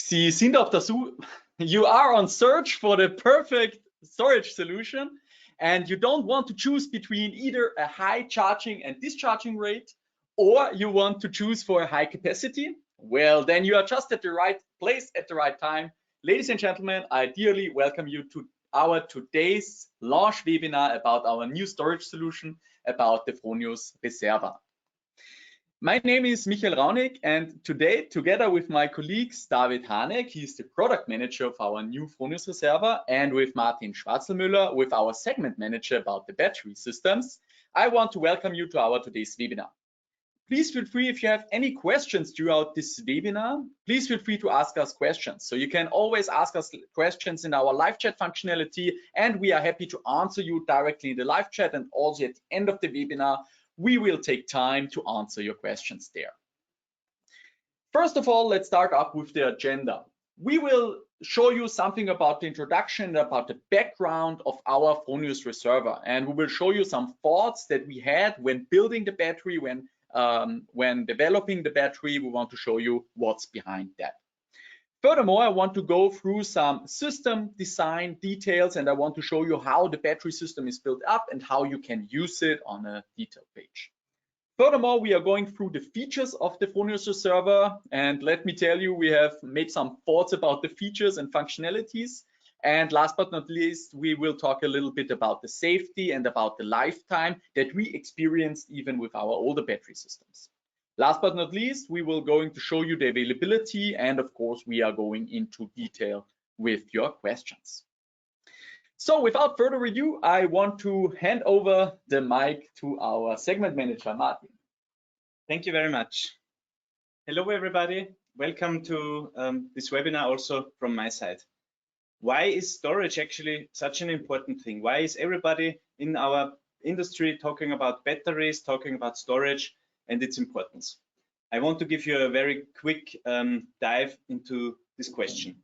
Sie sind auf der Suche, you are on search for the perfect storage solution, and you don't want to choose between either a high charging and discharging rate, or you want to choose for a high capacity. Well, then you are just at the right place at the right time. Ladies and gentlemen, I dearly welcome you to our today's launch webinar about our new storage solution, about the Fronius Reserva. My name is Michael Raunig, and today, together with my colleagues David Hanek, he's the product manager of our new Fronius Reserva, and with Martin Schwarzelmüller, with our segment manager about the battery systems, I want to welcome you to our today's webinar. Please feel free, if you have any questions throughout this webinar, please feel free to ask us questions. So you can always ask us questions in our live chat functionality, and we are happy to answer you directly in the live chat, and also at the end of the webinar, we will take time to answer your questions there. First of all, let's start up with the agenda. We will show you something about the introduction, about the background of our Fronius Reserva, and we will show you some thoughts that we had when building the battery, when developing the battery. We want to show you what's behind that. Furthermore, I want to go through some system design details, and I want to show you how the battery system is built up and how you can use it on a detail page. Furthermore, we are going through the features of the Fronius Reserva, and let me tell you, we have made some thoughts about the features and functionalities. And last but not least, we will talk a little bit about the safety and about the lifetime that we experienced even with our older battery systems. Last but not least, we will going to show you the availability, and of course, we are going into detail with your questions. So without further ado, I want to hand over the mic to our segment manager, Martin. Thank you very much. Hello, everybody. Welcome to this webinar also from my side. Why is storage actually such an important thing? Why is everybody in our industry talking about batteries, talking about storage and its importance? I want to give you a very quick dive into this question.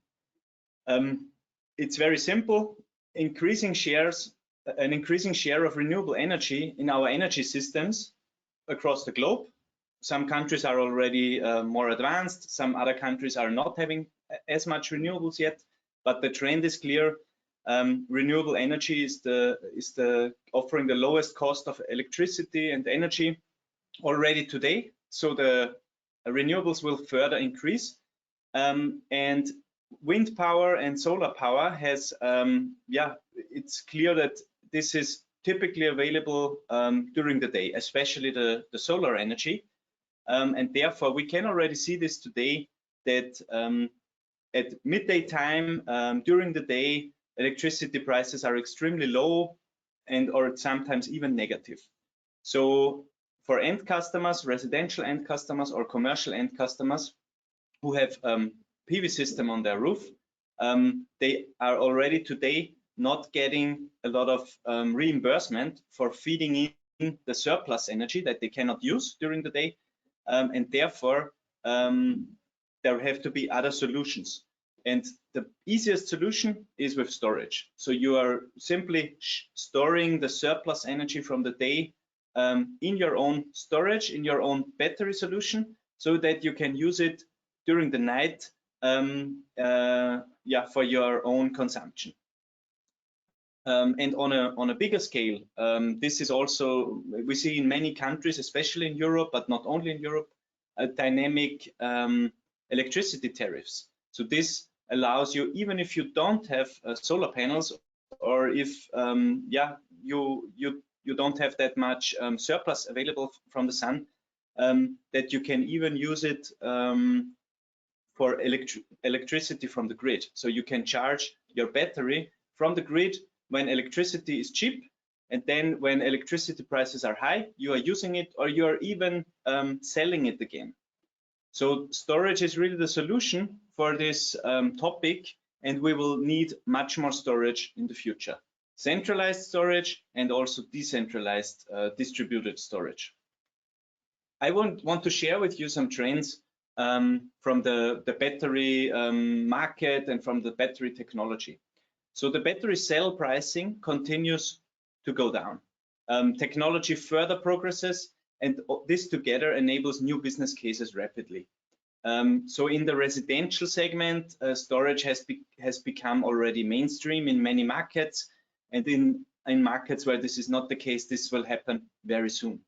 It's very simple. An increasing share of renewable energy in our energy systems across the globe. Some countries are already more advanced. Some other countries are not having as much renewables yet, but the trend is clear. Renewable energy is offering the lowest cost of electricity and energy already today. So the renewables will further increase, and wind power and solar power has, it's clear that this is typically available during the day, especially the solar energy, and therefore we can already see this today, that at midday time during the day, electricity prices are extremely low or sometimes even negative. So for end customers, residential end customers or commercial end customers who have PV system on their roof, they are already today not getting a lot of reimbursement for feeding in the surplus energy that they cannot use during the day, and therefore there have to be other solutions. And the easiest solution is with storage. So you are simply storing the surplus energy from the day in your own storage, in your own battery solution, so that you can use it during the night for your own consumption. And on a bigger scale, this is also, we see in many countries, especially in Europe, but not only in Europe, dynamic electricity tariffs. So this allows you, even if you don't have solar panels, or if you don't have that much surplus available from the sun, that you can even use it for electricity from the grid. So you can charge your battery from the grid when electricity is cheap, and then when electricity prices are high, you are using it, or you are even selling it again. So storage is really the solution for this topic, and we will need much more storage in the future. Centralized storage and also decentralized distributed storage. I want to share with you some trends from the battery market and from the battery technology. So the battery cell pricing continues to go down. Technology further progresses, and this together enables new business cases rapidly. So in the residential segment, storage has become already mainstream in many markets, and in markets where this is not the case, this will happen very soon.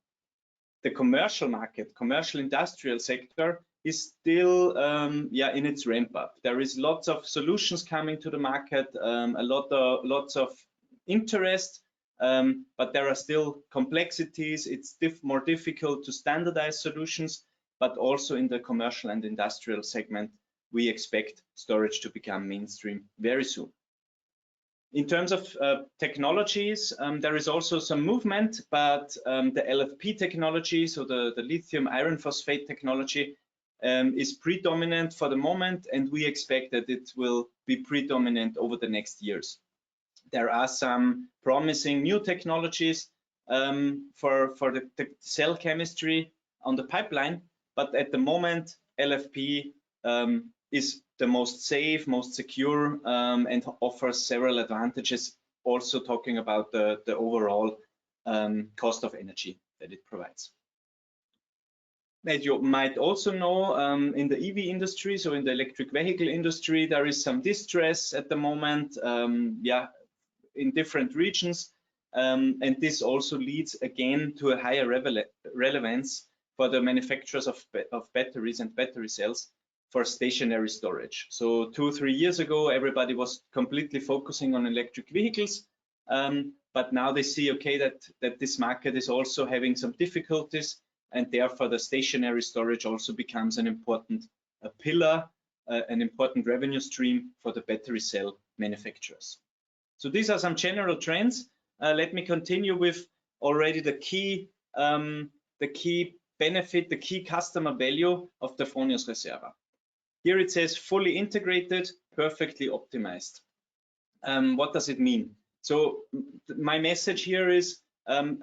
The commercial market, commercial industrial sector, is still in its ramp up. There is lots of solutions coming to the market, lots of interest, but there are still complexities. It's more difficult to standardize solutions, but also in the commercial and industrial segment, we expect storage to become mainstream very soon. In terms of technologies, there is also some movement, but the LFP technology, so the lithium iron phosphate technology, is predominant for the moment, and we expect that it will be predominant over the next years. There are some promising new technologies for the cell chemistry on the pipeline, but at the moment, LFP is the most safe, most secure, and offers several advantages, also talking about the overall cost of energy that it provides. As you might also know, in the EV industry, so in the electric vehicle industry, there is some distress at the moment, in different regions, and this also leads again to a higher relevance for the manufacturers of batteries and battery cells for stationary storage. So 2-3 years ago, everybody was completely focusing on electric vehicles, but now they see, okay, that this market is also having some difficulties, and therefore the stationary storage also becomes an important pillar, an important revenue stream for the battery cell manufacturers. So these are some general trends. Let me continue with already the key benefit, the key customer value of the Fronius Reserva. Here it says fully integrated, perfectly optimized. What does it mean? So my message here is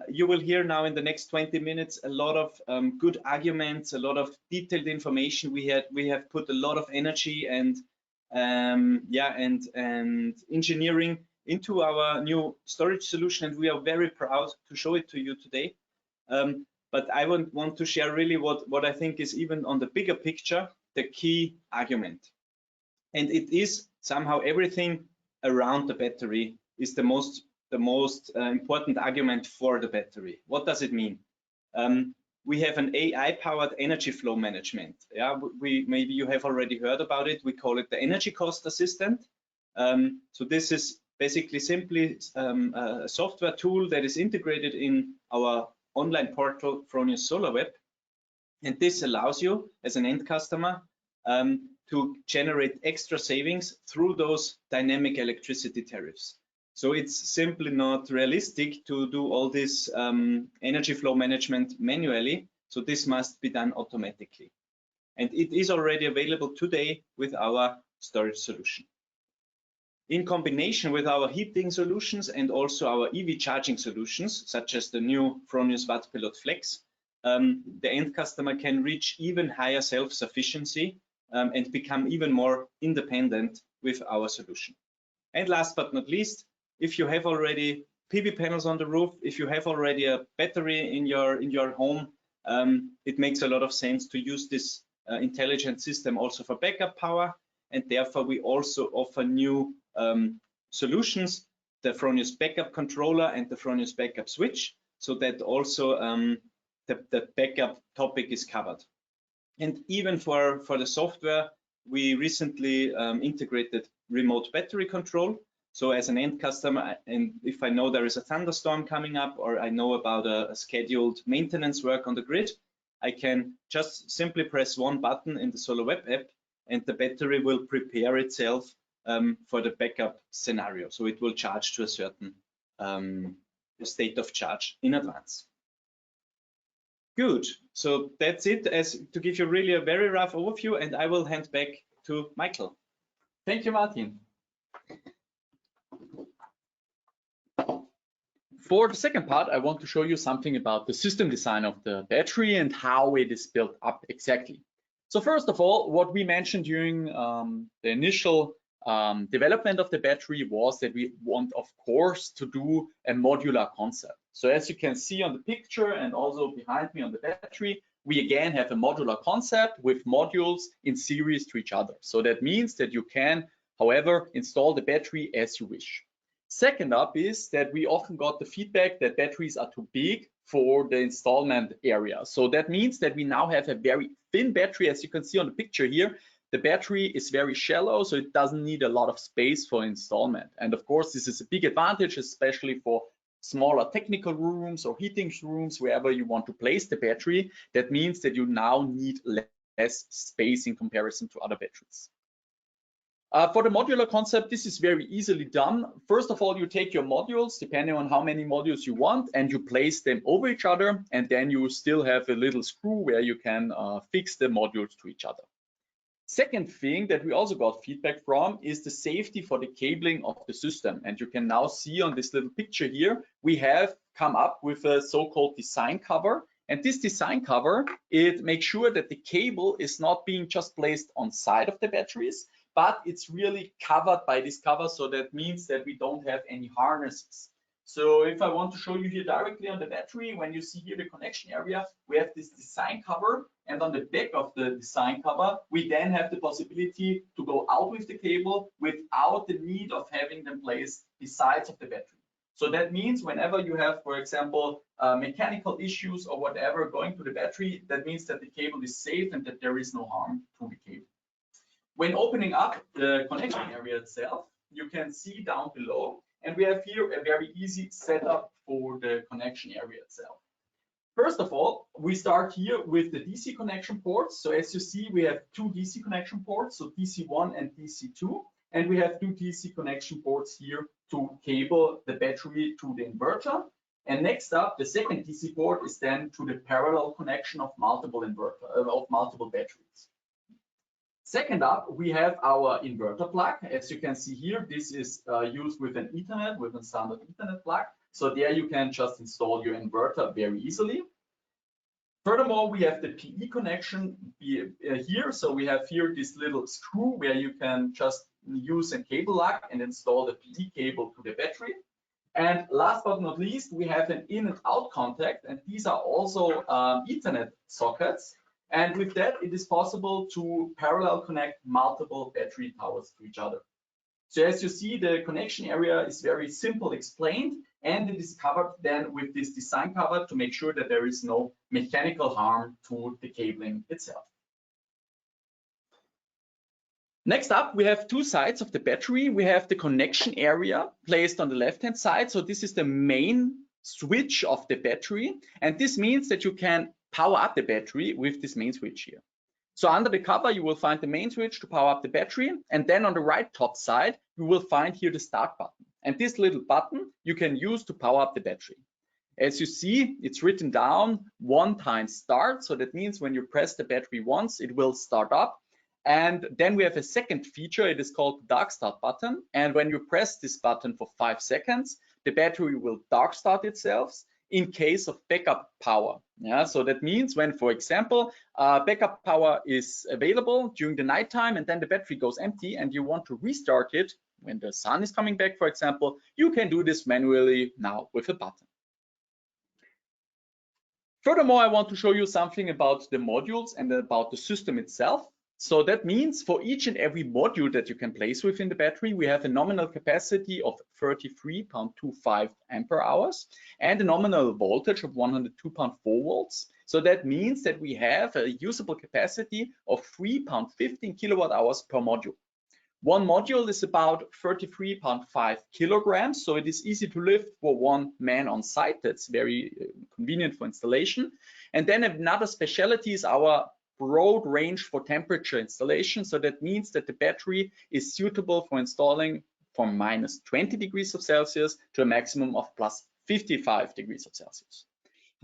you will hear now in the next 20 minutes a lot of good arguments, a lot of detailed information. We have put a lot of energy and engineering into our new storage solution, and we are very proud to show it to you today. But I want to share really what I think is, even on the bigger picture, the key argument. And it is somehow everything around the battery is the most important argument for the battery. What does it mean? We have an AI-powered energy flow management. Yeah, maybe you have already heard about it. We call it the energy cost assistant. So this is basically simply a software tool that is integrated in our online portal, Fronius Solar.web. And this allows you, as an end customer, to generate extra savings through those dynamic electricity tariffs. So it's simply not realistic to do all this energy flow management manually. So this must be done automatically. And it is already available today with our storage solution. In combination with our heating solutions and also our EV charging solutions, such as the new Fronius Wattpilot Flex, the end customer can reach even higher self-sufficiency and become even more independent with our solution. And last but not least, if you have already PV panels on the roof, if you have already a battery in your home, it makes a lot of sense to use this intelligent system also for backup power. And therefore, we also offer new solutions, the Fronius Backup Controller and the Fronius Backup Switch, so that also the backup topic is covered. And even for the software, we recently integrated remote battery control. So as an end customer, and if I know there is a thunderstorm coming up, or I know about a scheduled maintenance work on the grid, I can just simply press one button in the Solar.web app, and the battery will prepare itself for the backup scenario. So it will charge to a certain state of charge in advance. Good. So that's it, as to give you really a very rough overview, and I will hand back to Michael. Thank you, Martin. For the second part, I want to show you something about the system design of the battery and how it is built up exactly. So first of all, what we mentioned during the initial development of the battery was that we want, of course, to do a modular concept. So as you can see on the picture and also behind me on the battery, we again have a modular concept with modules in series to each other. So that means that you can, however, install the battery as you wish. Second up is that we often got the feedback that batteries are too big for the installment area. So that means that we now have a very thin battery. As you can see on the picture here, the battery is very shallow, so it doesn't need a lot of space for installment. And of course, this is a big advantage, especially for smaller technical rooms or heating rooms, wherever you want to place the battery. That means that you now need less space in comparison to other batteries. For the modular concept, this is very easily done. First of all, you take your modules, depending on how many modules you want, and you place them over each other, and then you still have a little screw where you can fix the modules to each other. Second thing that we also got feedback from is the safety for the cabling of the system. And you can now see on this little picture here, we have come up with a so-called design cover. And this design cover, it makes sure that the cable is not being just placed on side of the batteries, but it's really covered by this cover. So that means that we don't have any harnesses. So if I want to show you here directly on the battery, when you see here the connection area, we have this design cover, and on the back of the design cover, we then have the possibility to go out with the cable without the need of having them placed besides of the battery. So that means whenever you have, for example, mechanical issues or whatever going to the battery, that means that the cable is safe and that there is no harm to the cable. When opening up the connection area itself, you can see down below, and we have here a very easy setup for the connection area itself. First of all, we start here with the DC connection ports. So as you see, we have two DC connection ports, so DC1 and DC2, and we have two DC connection ports here to cable the battery to the inverter. And next up, the second DC port is then to the parallel connection of multiple batteries. Second up, we have our inverter plug. As you can see here, this is used with an Ethernet, with a standard Ethernet plug. So there you can just install your inverter very easily. Furthermore, we have the PE connection here. So we have here this little screw where you can just use a cable lock and install the PE cable to the battery. And last but not least, we have an in and out contact, and these are also Ethernet sockets. And with that, it is possible to parallel connect multiple battery towers to each other. So as you see, the connection area is very simple explained, and it is covered then with this design cover to make sure that there is no mechanical harm to the cabling itself. Next up, we have two sides of the battery. We have the connection area placed on the left-hand side. So this is the main switch of the battery. And this means that you can power up the battery with this main switch here. So under the cover, you will find the main switch to power up the battery. And then on the right top side, you will find here the start button. And this little button you can use to power up the battery. As you see, it's written down 1 time start. So that means when you press the battery once, it will start up. And then we have a second feature, it is called the dark start button. And when you press this button for 5 seconds, the battery will dark start itself in case of backup power. Yeah, so that means when, for example, backup power is available during the nighttime and then the battery goes empty and you want to restart it when the sun is coming back, for example, you can do this manually now with a button. Furthermore, I want to show you something about the modules and about the system itself. So that means for each and every module that you can place within the battery, we have a nominal capacity of 33.25 ampere hours and a nominal voltage of 102.4 volts. So that means that we have a usable capacity of 3.15 kilowatt hours per module. One module is about 33.5 kilograms, so it is easy to lift for one man on site. That's very convenient for installation. And then another specialty is our broad range for temperature installation. So that means that the battery is suitable for installing from minus 20 degrees of Celsius to a maximum of plus 55 degrees of Celsius.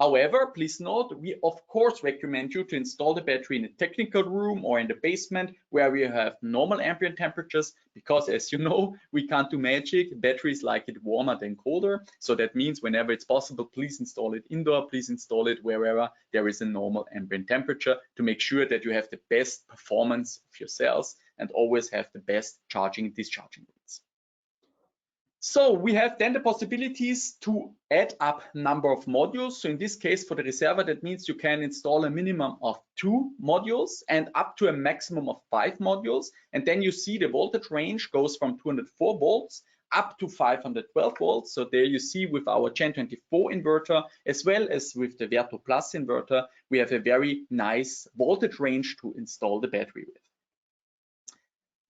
However, please note, we of course recommend you to install the battery in a technical room or in the basement where we have normal ambient temperatures, because as you know, we can't do magic. Batteries like it warmer than colder. So that means whenever it's possible, please install it indoor, please install it wherever there is a normal ambient temperature to make sure that you have the best performance of your cells and always have the best charging and discharging rates. So we have then the possibilities to add up number of modules. So in this case, for the Reserva, that means you can install a minimum of 2 modules and up to a maximum of 5 modules. And then you see the voltage range goes from 204 volts up to 512 volts. So there you see with our Gen 24 inverter, as well as with the Verto Plus inverter, we have a very nice voltage range to install the battery with.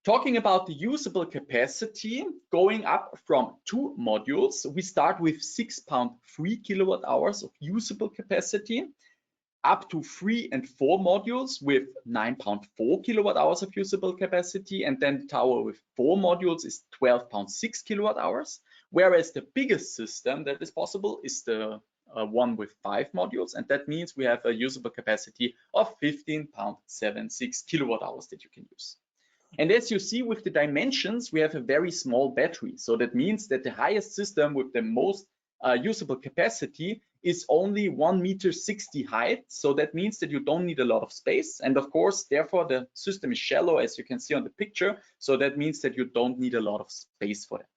Talking about the usable capacity, going up from 2 modules, we start with 6.3 kilowatt hours of usable capacity, up to 3 and 4 modules with 9.4 kilowatt hours of usable capacity, and then the tower with 4 modules is 12.6 kilowatt hours, whereas the biggest system that is possible is the one with 5 modules, and that means we have a usable capacity of 15.76 kilowatt hours that you can use. And as you see with the dimensions, we have a very small battery. So that means that the highest system with the most usable capacity is only 1.60 meter height. So that means that you don't need a lot of space. And of course, therefore, the system is shallow, as you can see on the picture. So that means that you don't need a lot of space for that.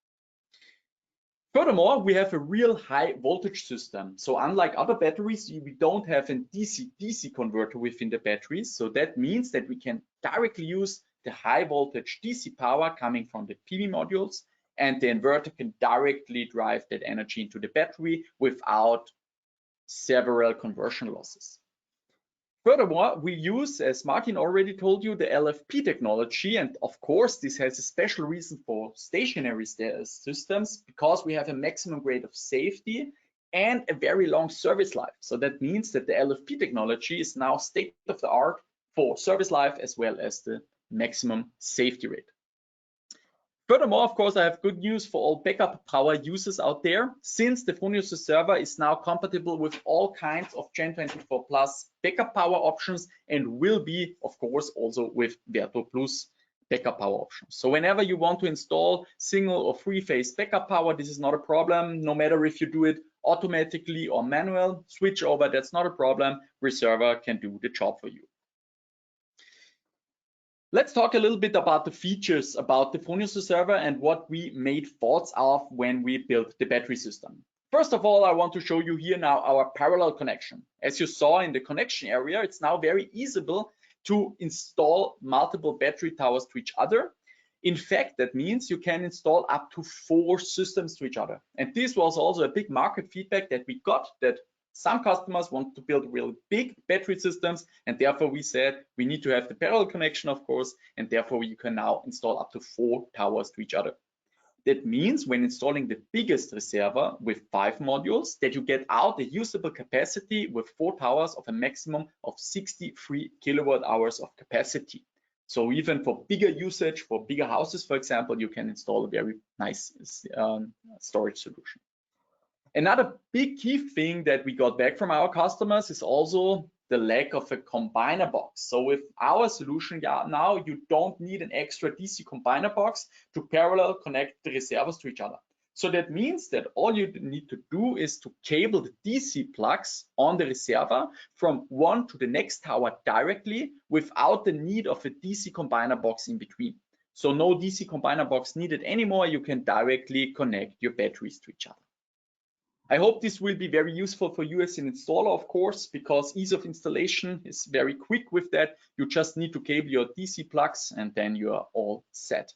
Furthermore, we have a real high voltage system. So unlike other batteries, we don't have a DC-DC converter within the batteries. So that means that we can directly use the high voltage DC power coming from the PV modules, and the inverter can directly drive that energy into the battery without several conversion losses. Furthermore, we use, as Martin already told you, the LFP technology, and of course this has a special reason for stationary systems, because we have a maximum grade of safety and a very long service life. So that means that the LFP technology is now state of the art for service life as well as the maximum safety rate. Furthermore, of course, I have good news for all backup power users out there. Since the Fronius Reserva is now compatible with all kinds of Gen 24 Plus backup power options, and will be, of course, also with Verto Plus backup power options. So whenever you want to install single or 3-phase backup power, this is not a problem. No matter if you do it automatically or manual, switch over, that's not a problem. Reserva can do the job for you. Let's talk a little bit about the features about the Fronius Reserva and what we made thoughts of when we built the battery system. First of all, I want to show you here now our parallel connection. As you saw in the connection area, it's now very easy to install multiple battery towers to each other. In fact, that means you can install up to 4 systems to each other. And this was also a big market feedback that we got, that some customers want to build really big battery systems, and therefore we said we need to have the parallel connection, of course, and therefore you can now install up to 4 towers to each other. That means when installing the biggest Reserva with 5 modules, that you get out a usable capacity with 4 towers of a maximum of 63 kilowatt hours of capacity. So even for bigger usage, for bigger houses, for example, you can install a very nice storage solution. Another big key thing that we got back from our customers is also the lack of a combiner box. So with our solution now, you don't need an extra DC combiner box to parallel connect the Reservas to each other. So that means that all you need to do is to cable the DC plugs on the Reserva from one to the next tower directly without the need of a DC combiner box in between. So no DC combiner box needed anymore. You can directly connect your batteries to each other. I hope this will be very useful for you as an installer, of course, because ease of installation is very quick with that. You just need to cable your DC plugs and then you are all set.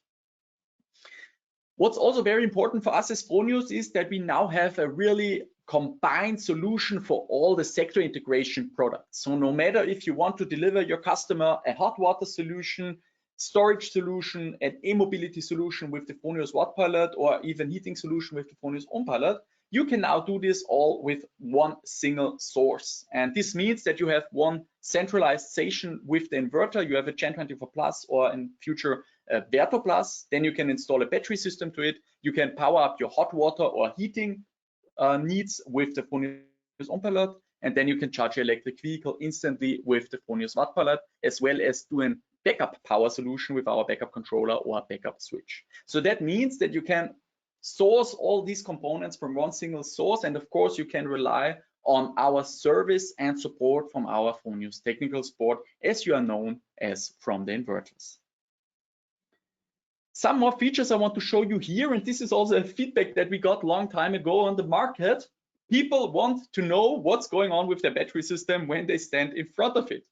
What's also very important for us as Fronius is that we now have a really combined solution for all the sector integration products. So no matter if you want to deliver your customer a hot water solution, storage solution, an e-mobility solution with the Fronius Watt Pilot, or even heating solution with the Fronius Home Pilot, you can now do this all with one single source. And this means that you have one centralized station with the inverter. You have a Gen 24 Plus or in future Verto Plus. Then you can install a battery system to it. You can power up your hot water or heating needs with the Fronius Home Pilot. And then you can charge your electric vehicle instantly with the Fronius Watt Pilot, as well as do a backup power solution with our backup controller or backup switch. So that means that you can source all these components from one single source, and of course you can rely on our service and support from our Fronius technical support, as you are known as from the inverters. Some more features I want to show you here, and this is also a feedback that we got a long time ago on the market. People want to know what's going on with their battery system when they stand in front of it.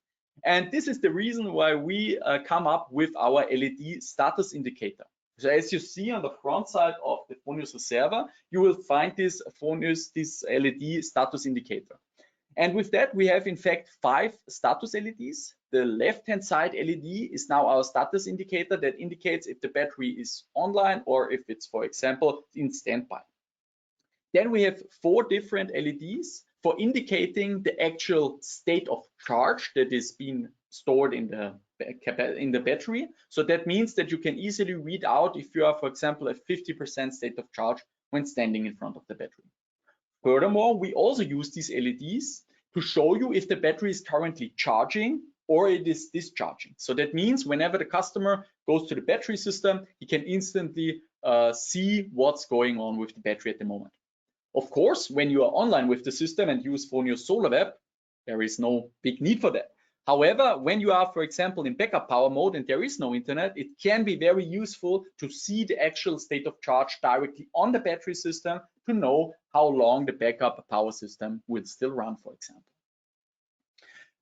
And this is the reason why we come up with our LED status indicator. So as you see on the front side of the Fronius Reserva, you will find this LED status indicator. And with that, we have in fact 5 status LEDs. The left-hand side LED is now our status indicator that indicates if the battery is online or if it's, for example, in standby. Then we have 4 different LEDs for indicating the actual state of charge that is being stored in the battery. So that means that you can easily read out if you are, for example, at 50% state of charge when standing in front of the battery. Furthermore, we also use these LEDs to show you if the battery is currently charging or it is discharging. So that means whenever the customer goes to the battery system, he can instantly see what's going on with the battery at the moment. Of course, when you are online with the system and use Fronius Solar.web, there is no big need for that. However, when you are, for example, in backup power mode and there is no internet, it can be very useful to see the actual state of charge directly on the battery system to know how long the backup power system will still run, for example.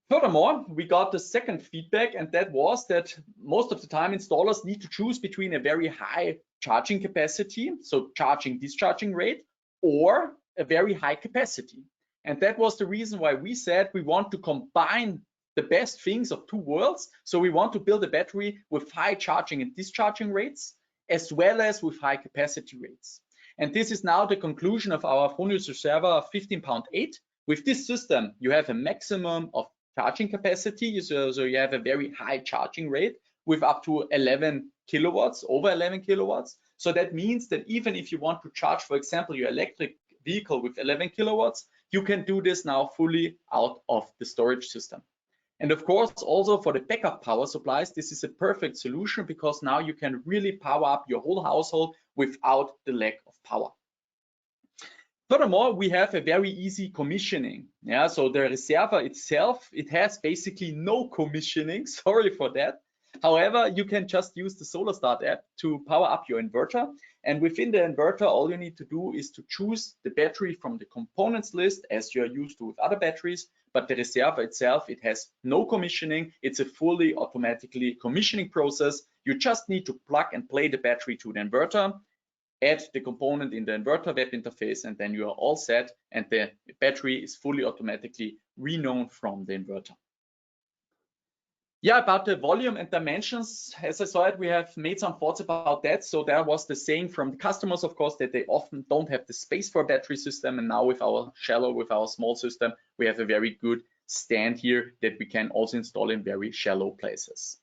Furthermore, we got the second feedback, and that was that most of the time installers need to choose between a very high charging capacity, so charging discharging rate, or a very high capacity. And that was the reason why we said we want to combine the best things of 2 worlds. So we want to build a battery with high charging and discharging rates, as well as with high capacity rates. And this is now the conclusion of our Fronius Reserva 15.8. With this system, you have a maximum of charging capacity. So you have a very high charging rate with up to 11 kilowatts, over 11 kilowatts. So that means that even if you want to charge, for example, your electric vehicle with 11 kilowatts, you can do this now fully out of the storage system. And of course, also for the backup power supplies, this is a perfect solution because now you can really power up your whole household without the lack of power. Furthermore, we have a very easy commissioning. Yeah, so the Reserva itself, it has basically no commissioning. Sorry for that. However, you can just use the Solar.start app to power up your inverter. And within the inverter, all you need to do is to choose the battery from the components list as you're used to with other batteries. But the Reserva itself, it has no commissioning. It's a fully automatically commissioning process. You just need to plug and play the battery to the inverter, add the component in the inverter web interface, and then you are all set. And the battery is fully automatically reknown from the inverter. Yeah, about the volume and dimensions, as I said, we have made some thoughts about that. So there was the saying from the customers, of course, that they often don't have the space for a battery system. And now with our shallow, with our small system, we have a very good stand here that we can also install in very shallow places.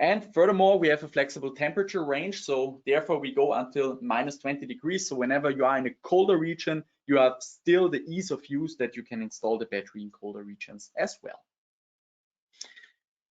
And furthermore, we have a flexible temperature range. So therefore we go until -20 degrees. So whenever you are in a colder region, you have still the ease of use that you can install the battery in colder regions as well.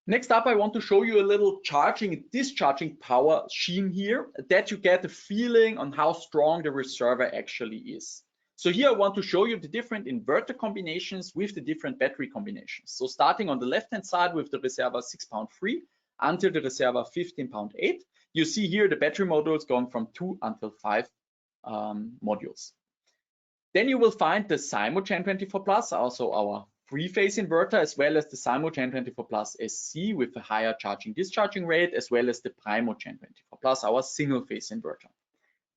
Next up, I want to show you a little charging and discharging power scheme here that you get a feeling on how strong the Reserva actually is. So here I want to show you the different inverter combinations with the different battery combinations. So starting on the left-hand side with the Reserva 6.3 until the Reserva 15.8, you see here the battery modules going from 2 until 5 modules. Then you will find the Symo Gen 24 Plus, also our 3-phase inverter, as well as the Symo Gen 24 Plus SC with a higher charging discharging rate, as well as the Primo Gen 24 Plus, our single-phase inverter.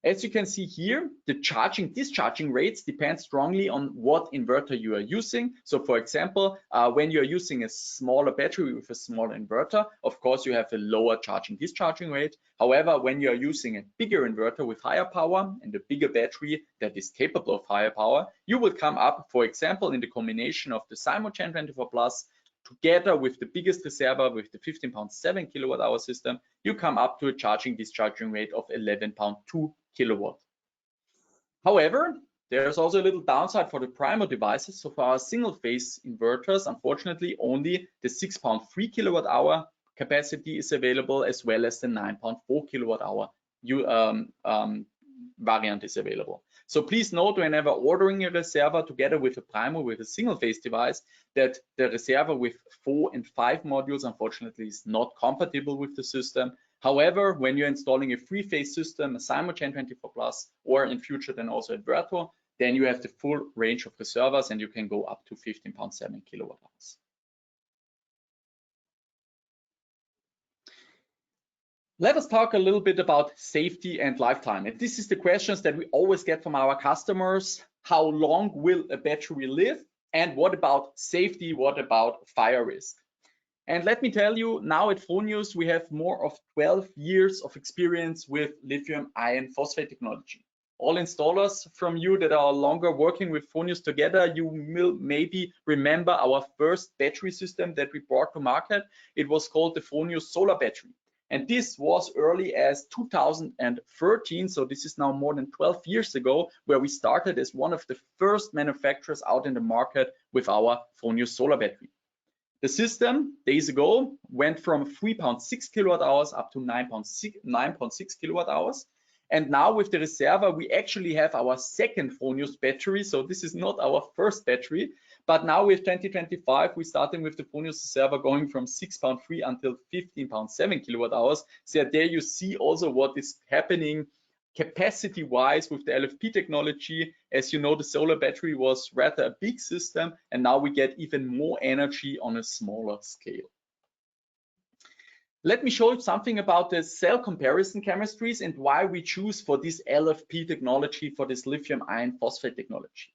As you can see here, the charging discharging rates depend strongly on what inverter you are using. So for example, when you're using a smaller battery with a smaller inverter, of course you have a lower charging discharging rate. However, when you're using a bigger inverter with higher power and a bigger battery that is capable of higher power, you will come up, for example, in the combination of the Symo Gen 24 Plus together with the biggest Reserva with the 15.7 kilowatt hour system, you come up to a charging discharging rate of 11.2 kilowatt. However, there's also a little downside for the Primo devices. So for our single phase inverters, unfortunately, only the 6.3 kilowatt hour capacity is available, as well as the 9.4 kilowatt hour variant is available. So please note whenever ordering a Reserva together with a Primo with a single phase device that the Reserva with 4 and 5 modules unfortunately is not compatible with the system. However, when you're installing a three-phase system, a Simogen 24+, or in future then also inverter, then you have the full range of reservoirs and you can go up to 15.7 kilowatt hours. Let us talk a little bit about safety and lifetime. And this is the questions that we always get from our customers. How long will a battery live? And what about safety? What about fire risk? And let me tell you, now at Fronius, we have more of 12 years of experience with lithium iron phosphate technology. All installers from you that are longer working with Fronius together, you will maybe remember our first battery system that we brought to market. It was called the Fronius Solar Battery. And this was early as 2013, so this is now more than 12 years ago, where we started as one of the first manufacturers out in the market with our Fronius Solar Battery. The system days ago went from 3.6 kilowatt hours up to 9.6 kilowatt hours. And now with the Reserva, we actually have our second Fronius battery. So this is not our first battery, but now with 2025, we're starting with the Fronius Reserva going from 6.3 until 15.7 kilowatt hours. So there you see also what is happening capacity wise with the LFP technology. As you know, the solar battery was rather a big system, and now we get even more energy on a smaller scale. Let me show you something about the cell comparison chemistries and why we choose for this LFP technology, for this lithium iron phosphate technology.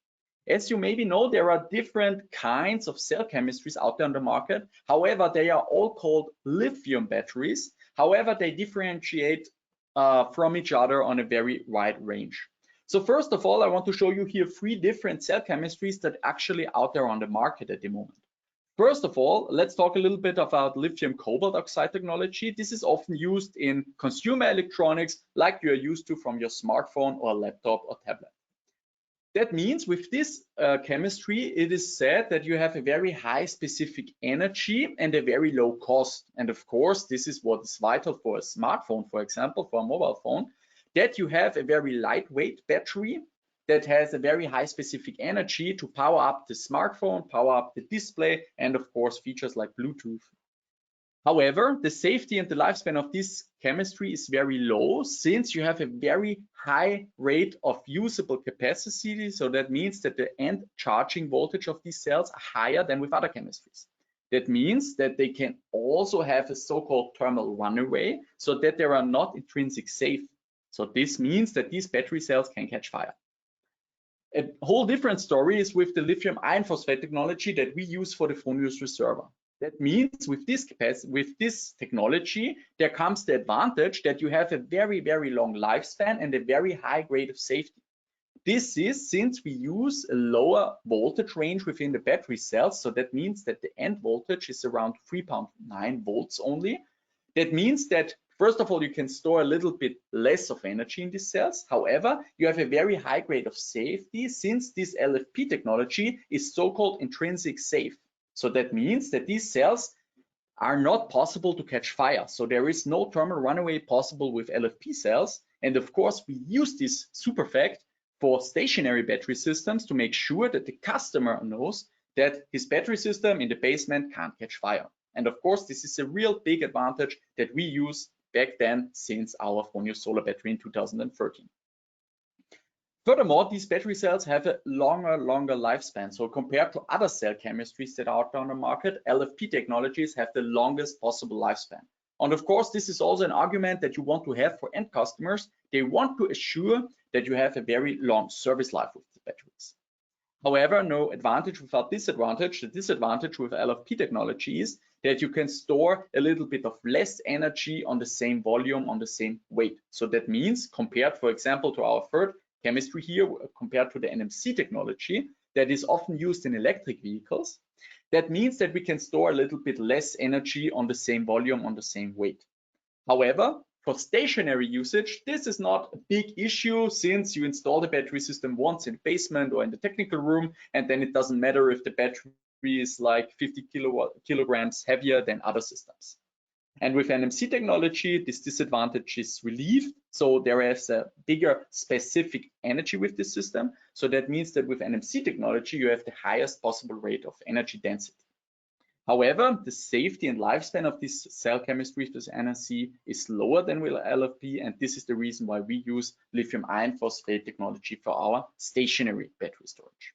As you maybe know, there are different kinds of cell chemistries out there on the market. However, they are all called lithium batteries. However, they differentiate from each other on a very wide range. So first of all, I want to show you here 3 different cell chemistries that are actually out there on the market at the moment. First of all, let's talk a little bit about lithium cobalt oxide technology. This is often used in consumer electronics like you are used to from your smartphone or laptop or tablet. That means with this chemistry, it is said that you have a very high specific energy and a very low cost. And of course, this is what is vital for a smartphone, for example, for a mobile phone, that you have a very lightweight battery that has a very high specific energy to power up the smartphone, power up the display, and of course, features like Bluetooth. However, the safety and the lifespan of this chemistry is very low since you have a very high rate of usable capacity. So that means that the end charging voltage of these cells are higher than with other chemistries. That means that they can also have a so-called thermal runaway so that they are not intrinsic safe. So this means that these battery cells can catch fire. A whole different story is with the lithium iron phosphate technology that we use for the Fronius Reserva. That means with this technology, there comes the advantage that you have a very, very long lifespan and a very high grade of safety. This is since we use a lower voltage range within the battery cells. So that means that the end voltage is around 3.9 volts only. That means that first of all, you can store a little bit less of energy in these cells. However, you have a very high grade of safety since this LFP technology is so-called intrinsic safe. So that means that these cells are not possible to catch fire. So there is no thermal runaway possible with LFP cells. And of course, we use this super fact for stationary battery systems to make sure that the customer knows that his battery system in the basement can't catch fire. And of course, this is a real big advantage that we use back then since our Fronius solar battery in 2013. Furthermore, these battery cells have a longer lifespan. So compared to other cell chemistries that are out there on the market, LFP technologies have the longest possible lifespan. And of course, this is also an argument that you want to have for end customers. They want to assure that you have a very long service life with the batteries. However, no advantage without disadvantage. The disadvantage with LFP technology is that you can store a little bit of less energy on the same volume, on the same weight. So that means compared, for example, to our third chemistry here, compared to the NMC technology that is often used in electric vehicles, that means that we can store a little bit less energy on the same volume, on the same weight. However, for stationary usage, this is not a big issue since you install the battery system once in the basement or in the technical room, and then it doesn't matter if the battery is like 50 kilograms heavier than other systems. And with NMC technology, this disadvantage is relieved. So there is a bigger specific energy with this system. So that means that with NMC technology, you have the highest possible rate of energy density. However, the safety and lifespan of this cell chemistry with NMC is lower than with LFP, and this is the reason why we use lithium iron phosphate technology for our stationary battery storage.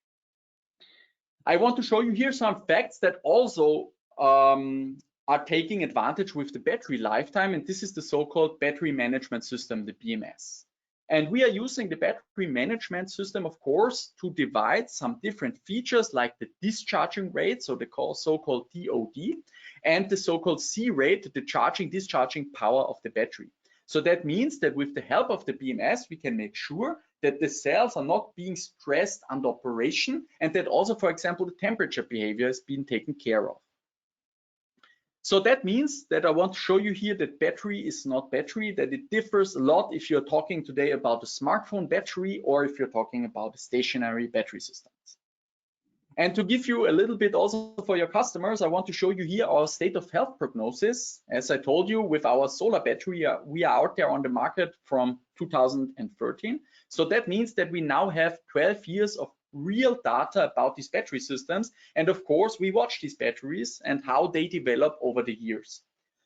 I want to show you here some facts that also are taking advantage with the battery lifetime, and this is the so-called battery management system, the BMS. And we are using the battery management system, of course, to divide some different features like the discharging rate, so the so-called DOD, and the so-called C rate, the discharging power of the battery. So that means that with the help of the BMS, we can make sure that the cells are not being stressed under operation, and that also, for example, the temperature behavior is being taken care of. So that means that I want to show you here that battery is not battery, that it differs a lot if you're talking today about a smartphone battery or if you're talking about a stationary battery systems. And to give you a little bit also for your customers, I want to show you here our state of health prognosis. As I told you, with our solar battery, we are out there on the market from 2013. So that means that we now have 12 years of real data about these battery systems, and of course we watch these batteries and how they develop over the years.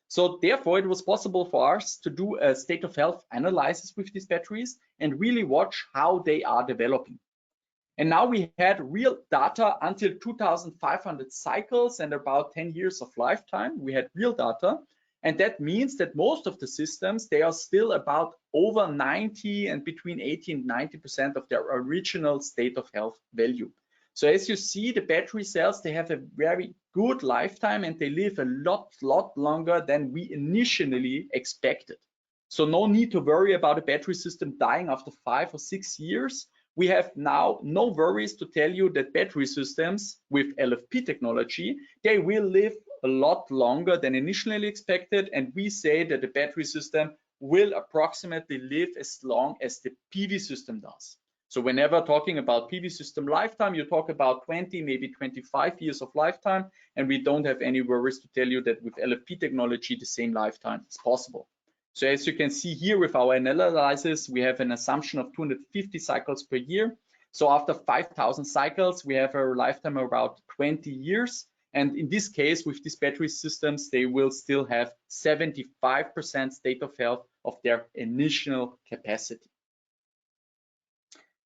So therefore it was possible for us to do a state of health analysis with these batteries and really watch how they are developing. And now we had real data until 2,500 cycles and about 10 years of lifetime. We had real data, and that means that most of the systems, they are still about over 90 and between 80 and 90% of their original state of health value. So as you see, the battery cells, they have a very good lifetime and they live a lot longer than we initially expected. So no need to worry about a battery system dying after 5 or 6 years. We have now no worries to tell you that battery systems with LFP technology, they will live a lot longer than initially expected, and we say that the battery system will approximately live as long as the PV system does. So whenever talking about PV system lifetime, you talk about 20, maybe 25 years of lifetime, and we don't have any worries to tell you that with LFP technology, the same lifetime is possible. So as you can see here with our analysis, we have an assumption of 250 cycles per year. So after 5,000 cycles, we have a lifetime of about 20 years. And in this case, with these battery systems, they will still have 75% state of health of their initial capacity.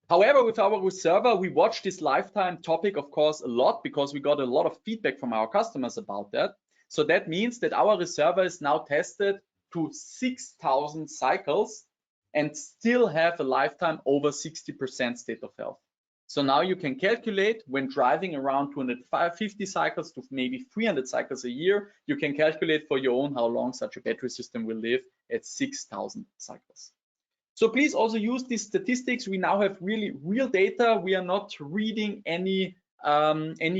However, with our Reserva, we watch this lifetime topic, of course, a lot because we got a lot of feedback from our customers about that. So that means that our Reserva is now tested to 6,000 cycles and still have a lifetime over 60% state of health. So now you can calculate when driving around 250 cycles to maybe 300 cycles a year, you can calculate for your own how long such a battery system will live at 6,000 cycles. So please also use these statistics. We now have really real data. We are not reading any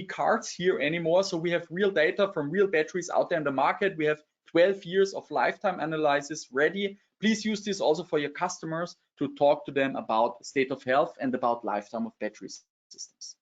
cards here anymore. So we have real data from real batteries out there in the market. We have 12 years of lifetime analysis ready. Please use this also for your customers to talk to them about state of health and about lifetime of battery systems.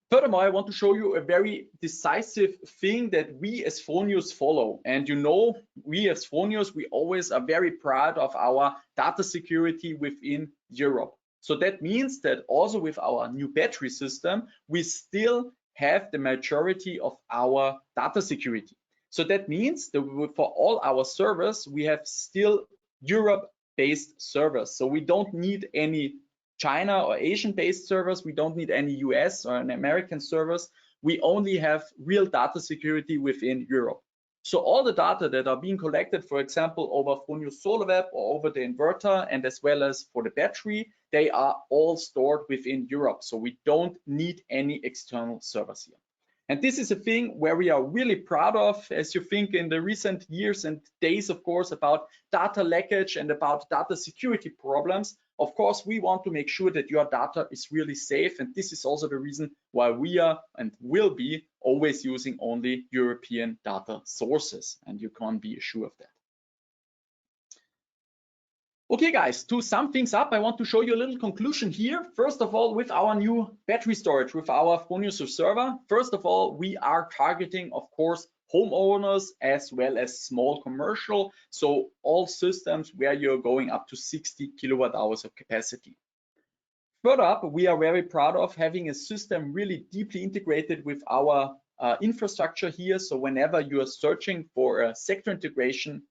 Furthermore, I want to show you a very decisive thing that we as Fronius follow. And you know, we as Fronius, we always are very proud of our data security within Europe. So that means that also with our new battery system, we still have the majority of our data security. So that means that for all our servers, we have still Europe-based servers. So we don't need any China or Asian-based servers. We don't need any US or an American servers. We only have real data security within Europe. So all the data that are being collected, for example, over Fronius Solar.web or over the inverter, and as well as for the battery, they are all stored within Europe. So we don't need any external servers here. And this is a thing where we are really proud of, as you think in the recent years and days, of course, about data leakage and about data security problems. Of course, we want to make sure that your data is really safe. And this is also the reason why we are and will be always using only European data sources. And you can be assured of that. Okay, guys, to sum things up, I want to show you a little conclusion here. First of all, with our new battery storage, with our Fronius Reserva, first of all, we are targeting, of course, homeowners as well as small commercial. So all systems where you're going up to 60 kilowatt hours of capacity. Further up, we are very proud of having a system really deeply integrated with our infrastructure here. So whenever you are searching for a sector integration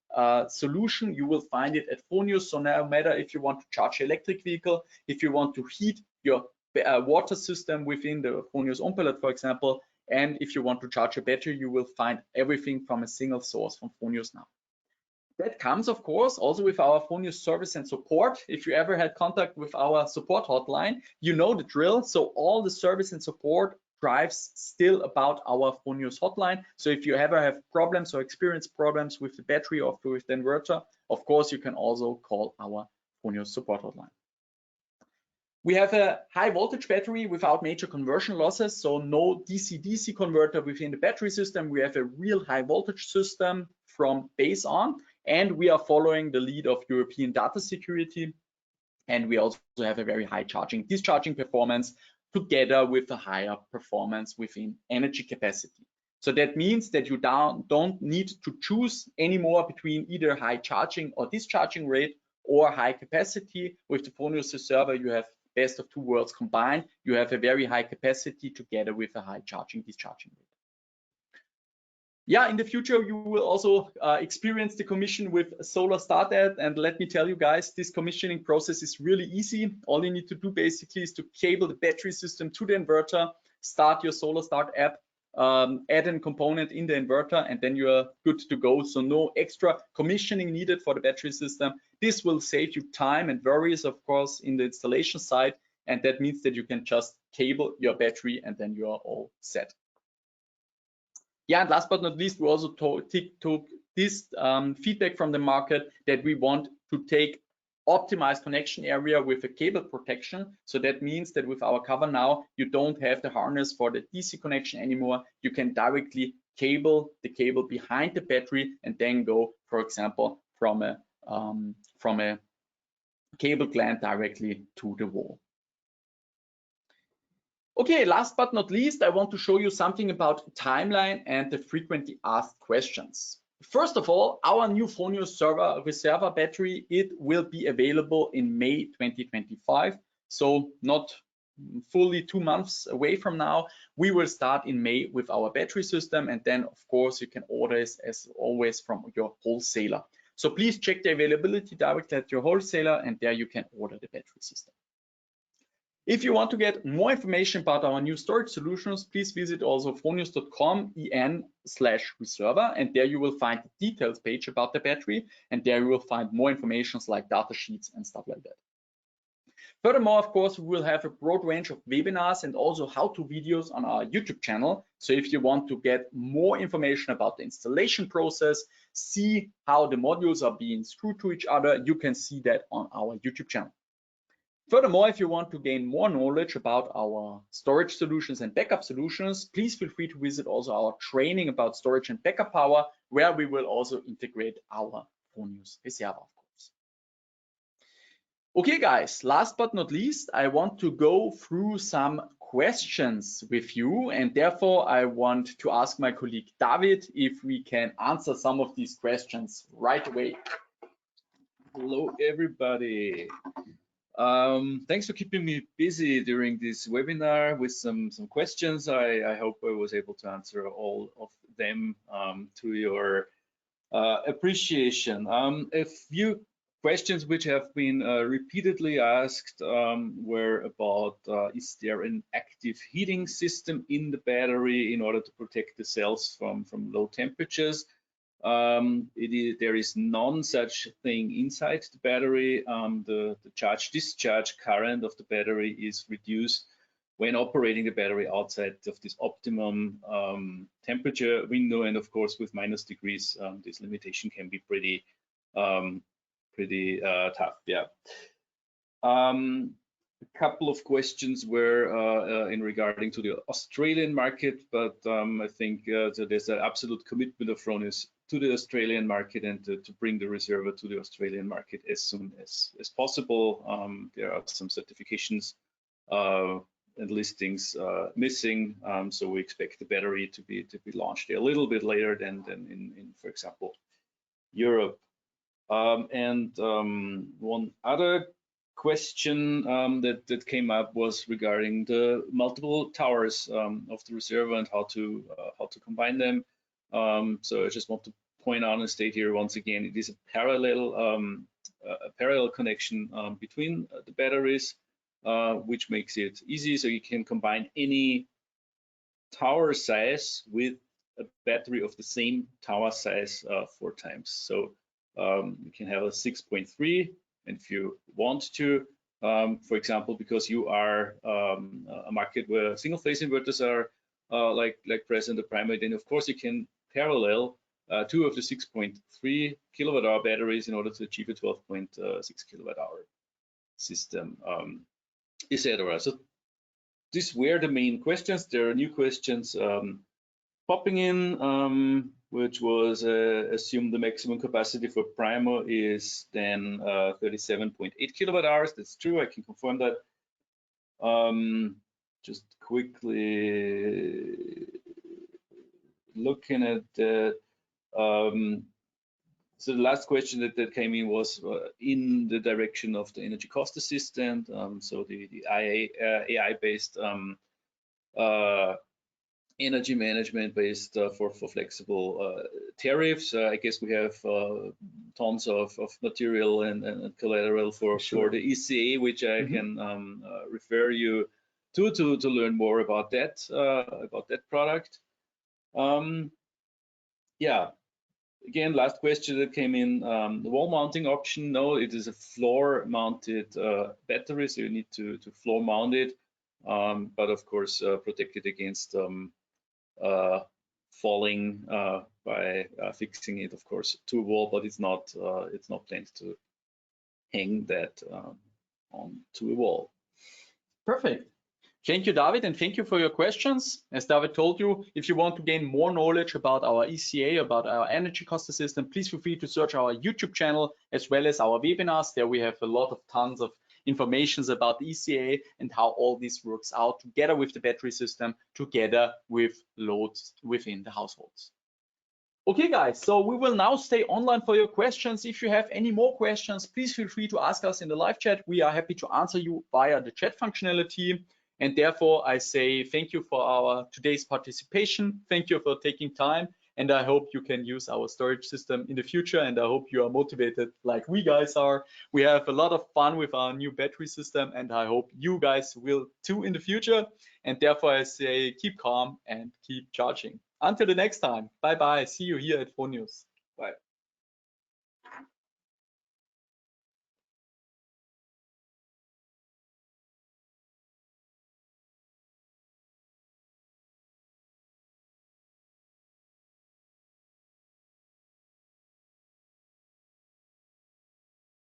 solution, you will find it at Fronius. So no matter if you want to charge your electric vehicle, if you want to heat your water system within the Fronius OnPallet, for example, and if you want to charge a battery, you will find everything from a single source from Fronius now. That comes, of course, also with our Fronius service and support. If you ever had contact with our support hotline, you know the drill. So all the service and support drives still about our Fronius hotline. So if you ever have problems or experience problems with the battery or with the inverter, of course, you can also call our Fronius support hotline. We have a high voltage battery without major conversion losses, so no DC-DC converter within the battery system. We have a real high voltage system from base on, and we are following the lead of European data security. And we also have a very high charging, discharging performance together with a higher performance within energy capacity. So that means that you don't need to choose anymore between either high charging or discharging rate or high capacity. With the Fronius Reserva, you have best of two worlds combined. You have a very high capacity together with a high charging discharging rate. Yeah, in the future, you will also experience the commission with Solar.start. And let me tell you guys, this commissioning process is really easy. All you need to do basically is to cable the battery system to the inverter, start your Solar.start app, add a component in the inverter, and then you are good to go. So no extra commissioning needed for the battery system. This will save you time and worries, of course, in the installation side. And that means that you can just cable your battery and then you are all set. Yeah, and last but not least, we also took this feedback from the market that we want to take optimized connection area with a cable protection. So that means that with our cover now, you don't have the harness for the DC connection anymore. You can directly cable the cable behind the battery and then go, for example, from a cable gland directly to the wall. Okay, last but not least, I want to show you something about timeline and the frequently asked questions. First of all, our new Fronius Reserva battery, it will be available in May 2025. So not fully 2 months away from now. We will start in May with our battery system. And then, of course, you can order it as always from your wholesaler. So please check the availability directly at your wholesaler, and there you can order the battery system. If you want to get more information about our new storage solutions, please visit also fronius.com/reserva, and there you will find the details page about the battery, and there you will find more information like data sheets and stuff like that. Furthermore, of course, we will have a broad range of webinars and also how-to videos on our YouTube channel. So if you want to get more information about the installation process, see how the modules are being screwed to each other, you can see that on our YouTube channel. Furthermore, if you want to gain more knowledge about our storage solutions and backup solutions, please feel free to visit also our training about storage and backup power, where we will also integrate our Fronius Reserva, of course. Okay, guys, last but not least, I want to go through some questions with you, and therefore I want to ask my colleague David if we can answer some of these questions right away. Hello, everybody. Thanks for keeping me busy during this webinar with some questions. I hope I was able to answer all of them to your appreciation. A few questions which have been repeatedly asked were about is there an active heating system in the battery in order to protect the cells from low temperatures? There is none such thing inside the battery. The charge-discharge current of the battery is reduced when operating the battery outside of this optimum temperature window, and of course with -degrees, this limitation can be pretty tough. Yeah. A couple of questions were in regarding to the Australian market, but I think there's an absolute commitment of Fronius to the Australian market and to bring the Reserva to the Australian market as soon as possible. There are some certifications and listings missing, so we expect the battery to be launched a little bit later than in for example, Europe. And one other question that came up was regarding the multiple towers of the Reserva and how to combine them. So I just want to point out and state here once again, it is a parallel connection between the batteries, which makes it easy. So you can combine any tower size with a battery of the same tower size 4 times. So you can have a 6.3, and if you want to, for example, because you are a market where single phase inverters are like present, the primary, then of course you can parallel 2 of the 6.3 kilowatt-hour batteries in order to achieve a 12.6 kilowatt-hour system, etc. So these were the main questions. There are new questions popping in, which was assume the maximum capacity for Primo is then 37.8 kilowatt hours. That's true, I can confirm that. Just quickly looking at the so the last question that came in was in the direction of the energy cost assistant, so the AI-based energy management based for flexible tariffs. I guess we have tons of material and collateral for the ECA, which I can refer you to learn more about that product. Yeah. Again, last question that came in, the wall mounting option. No, it is a floor mounted battery, so you need to floor mount it, but of course protect it against falling by fixing it, of course, to a wall, but it's not planned to hang that onto a wall. Perfect. Thank you, David, and thank you for your questions. As David told you, if you want to gain more knowledge about our ECA, about our energy cost assistant, please feel free to search our YouTube channel as well as our webinars. There we have a lot of tons of informations about the ECA and how all this works out together with the battery system, together with loads within the households. Okay, guys, so we will now stay online for your questions. If you have any more questions, please feel free to ask us in the live chat. We are happy to answer you via the chat functionality. And therefore, I say thank you for our today's participation. Thank you for taking time. And I hope you can use our storage system in the future. And I hope you are motivated like we guys are. We have a lot of fun with our new battery system. And I hope you guys will too in the future. And therefore, I say keep calm and keep charging. Until the next time. Bye-bye. See you here at Fronius.